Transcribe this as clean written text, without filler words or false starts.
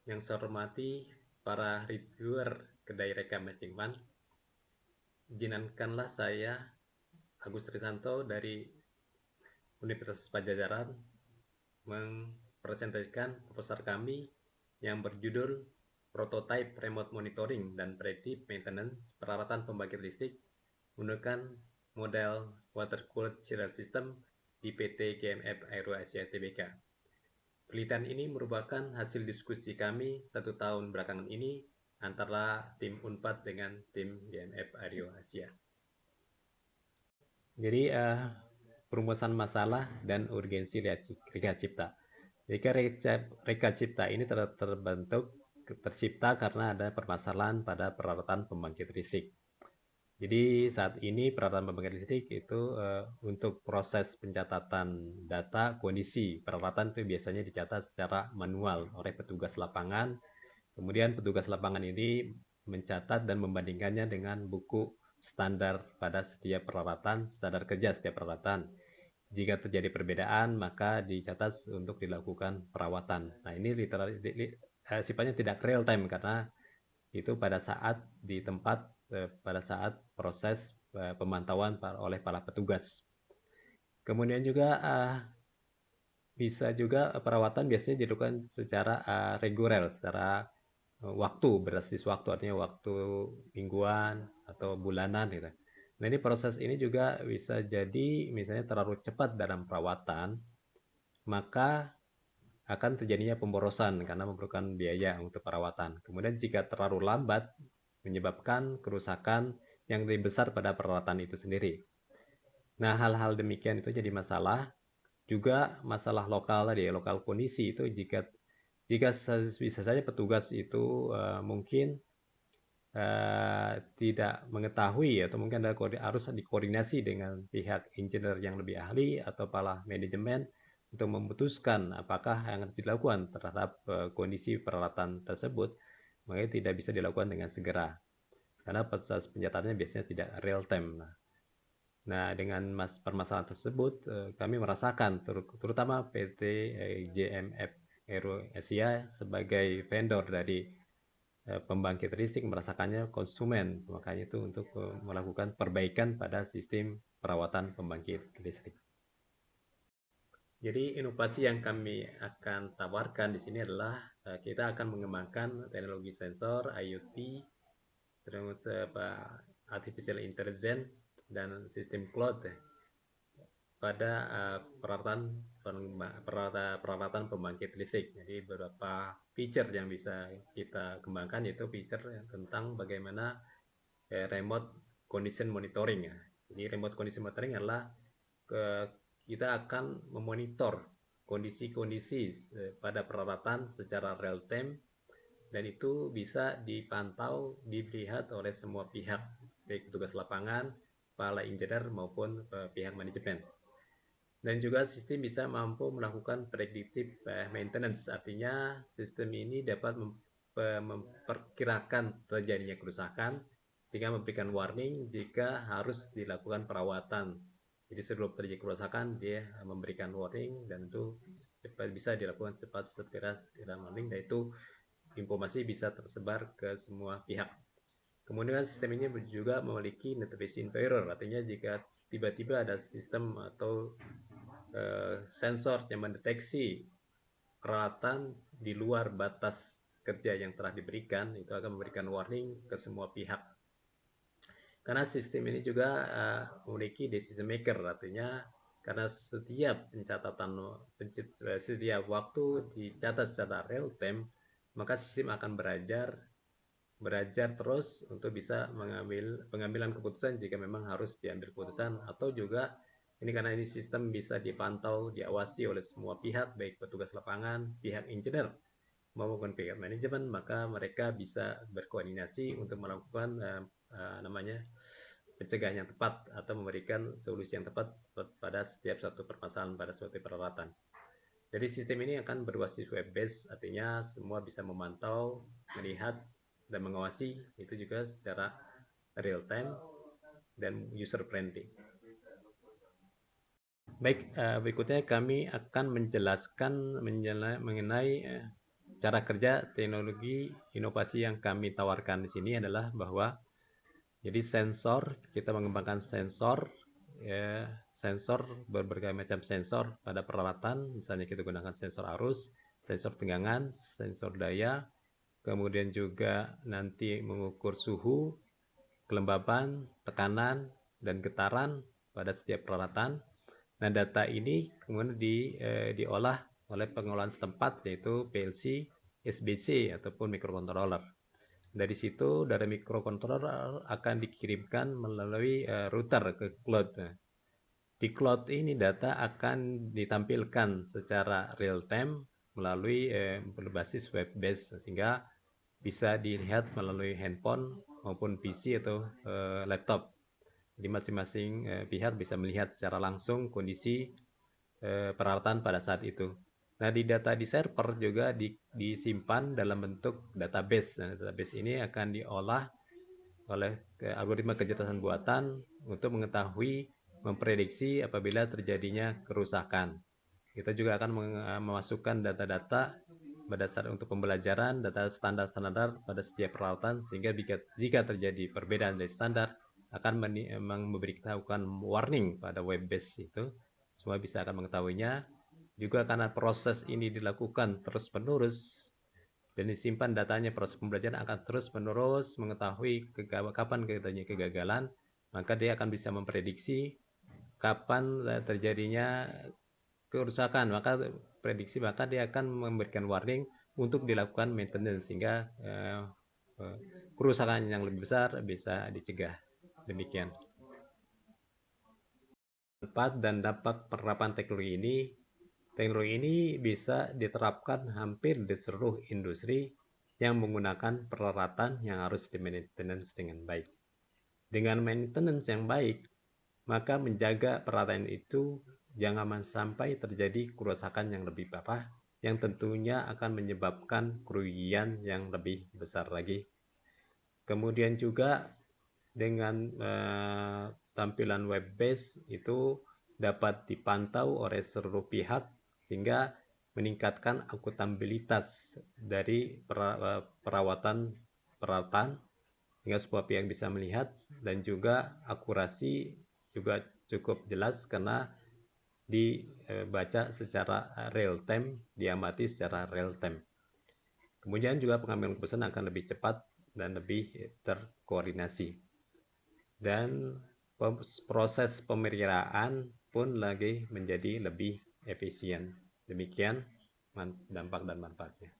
Yang saya hormati para reviewer kedai Reka Matching Fund, izinkanlah saya, Agus Trisanto dari Universitas Padjadjaran, mempresentasikan proposal kami yang berjudul Prototype Remote Monitoring dan Predictive Maintenance Peralatan Pembangkit Listrik menggunakan model Water Cooled Chiller System di PT GMF Aero Asia Tbk. Penelitian ini merupakan hasil diskusi kami 1 tahun belakangan ini antara tim UNPAD dengan tim GMF Aero Asia. Jadi perumusan masalah dan urgensi Reka Cipta. Reka Cipta ini tercipta karena ada permasalahan pada peralatan pembangkit listrik. Jadi saat ini peralatan pembangkit listrik itu untuk proses pencatatan data kondisi peralatan itu biasanya dicatat secara manual oleh petugas lapangan. Kemudian petugas lapangan ini mencatat dan membandingkannya dengan buku standar pada setiap peralatan, standar kerja setiap peralatan. Jika terjadi perbedaan, maka dicatat untuk dilakukan perawatan. Nah, ini sifatnya tidak real time karena itu pada saat di tempat, pada saat proses pemantauan oleh para petugas. Kemudian juga bisa juga perawatan biasanya dilakukan secara reguler, secara waktu, berbasis waktu, artinya waktu mingguan atau bulanan gitu. Nah, ini proses ini juga bisa jadi misalnya terlalu cepat dalam perawatan, maka akan terjadinya pemborosan karena memerlukan biaya untuk perawatan. Kemudian jika terlalu lambat, menyebabkan kerusakan yang lebih besar pada peralatan itu sendiri. Nah, hal-hal demikian itu jadi masalah. Juga masalah lokal tadi, lokal kondisi itu jika bisa saja petugas itu mungkin tidak mengetahui atau mungkin harus dikoordinasi dengan pihak engineer yang lebih ahli atau para manajemen untuk memutuskan apakah yang harus dilakukan terhadap kondisi peralatan tersebut, makanya tidak bisa dilakukan dengan segera karena proses pencatatannya biasanya tidak real time. Nah, dengan permasalahan tersebut kami merasakan terutama PT GMF Aero Asia sebagai vendor dari pembangkit listrik merasakannya konsumen, makanya itu untuk melakukan perbaikan pada sistem perawatan pembangkit listrik. Jadi inovasi yang kami akan tawarkan di sini adalah kita akan mengembangkan teknologi sensor, IoT, terus artificial intelligence dan sistem cloud pada peralatan pembangkit listrik. Jadi beberapa feature yang bisa kita kembangkan yaitu feature tentang bagaimana remote condition monitoring ya. Jadi remote condition monitoring adalah kita akan memonitor kondisi-kondisi pada peralatan secara real time dan itu bisa dipantau, dilihat oleh semua pihak, baik petugas lapangan, para engineer maupun pihak manajemen. Dan juga sistem bisa mampu melakukan predictive maintenance, artinya sistem ini dapat memperkirakan terjadinya kerusakan sehingga memberikan warning jika harus dilakukan perawatan. Jadi sebelum terjadi kerusakan dia memberikan warning dan itu bisa dilakukan cepat segera warning dan itu informasi bisa tersebar ke semua pihak. Kemudian sistem ini juga memiliki notification failure, artinya jika tiba-tiba ada sistem atau sensor yang mendeteksi peralatan di luar batas kerja yang telah diberikan, itu akan memberikan warning ke semua pihak. Karena sistem ini juga memiliki decision maker, artinya karena setiap pencatatan, setiap waktu dicatat secara real time, maka sistem akan belajar terus untuk bisa mengambil pengambilan keputusan jika memang harus diambil keputusan, atau juga ini karena ini sistem bisa dipantau, diawasi oleh semua pihak, baik petugas lapangan, pihak engineer maupun pihak manajemen, maka mereka bisa berkoordinasi untuk melakukan namanya pencegahan yang tepat atau memberikan solusi yang tepat pada setiap satu permasalahan pada suatu peralatan. Jadi sistem ini akan berbasis web based, artinya semua bisa memantau, melihat dan mengawasi itu juga secara real time dan user friendly. Baik, berikutnya kami akan menjelaskan mengenai cara kerja teknologi inovasi yang kami tawarkan di sini adalah bahwa jadi sensor, kita mengembangkan sensor, ya, sensor berbagai macam sensor pada peralatan, misalnya kita gunakan sensor arus, sensor tegangan, sensor daya, kemudian juga nanti mengukur suhu, kelembaban, tekanan, dan getaran pada setiap peralatan. Nah, data ini kemudian diolah oleh pengelolaan setempat, yaitu PLC, SBC, ataupun microcontroller. Dari situ, dari microcontroller akan dikirimkan melalui router ke cloud. Di cloud ini data akan ditampilkan secara real time melalui berbasis web based, sehingga bisa dilihat melalui handphone maupun PC atau laptop. Jadi masing-masing pihak bisa melihat secara langsung kondisi peralatan pada saat itu. Nah, di data di server juga disimpan dalam bentuk database. Nah, database ini akan diolah oleh algoritma kecerdasan buatan untuk mengetahui, memprediksi apabila terjadinya kerusakan. Kita juga akan memasukkan data-data berdasar untuk pembelajaran, data standar-standar pada setiap peralatan, sehingga jika terjadi perbedaan dari standar, akan memberitahukan warning pada web base itu. Semua bisa akan mengetahuinya. Juga karena proses ini dilakukan terus-menerus dan disimpan datanya, proses pembelajaran akan terus-menerus mengetahui kapan terjadinya kegagalan, maka dia akan bisa memprediksi kapan terjadinya kerusakan, maka prediksi maka dia akan memberikan warning untuk dilakukan maintenance, sehingga kerusakan yang lebih besar bisa dicegah. Demikian. Manfaat dan dampak penerapan teknologi ini bisa diterapkan hampir di seluruh industri yang menggunakan peralatan yang harus di-maintenance dengan baik. Dengan maintenance yang baik, maka menjaga peralatan itu jangan sampai terjadi kerusakan yang lebih parah, yang tentunya akan menyebabkan kerugian yang lebih besar lagi. Kemudian juga dengan tampilan web base itu dapat dipantau oleh seluruh pihak, sehingga meningkatkan akuntabilitas dari perawatan peralatan, sehingga semua pihak bisa melihat, dan juga akurasi juga cukup jelas karena dibaca secara real time, diamati secara real time. Kemudian juga pengambilan keputusan akan lebih cepat dan lebih terkoordinasi. Dan proses pemeliharaan pun lagi menjadi lebih efisien. Demikian dampak dan manfaatnya.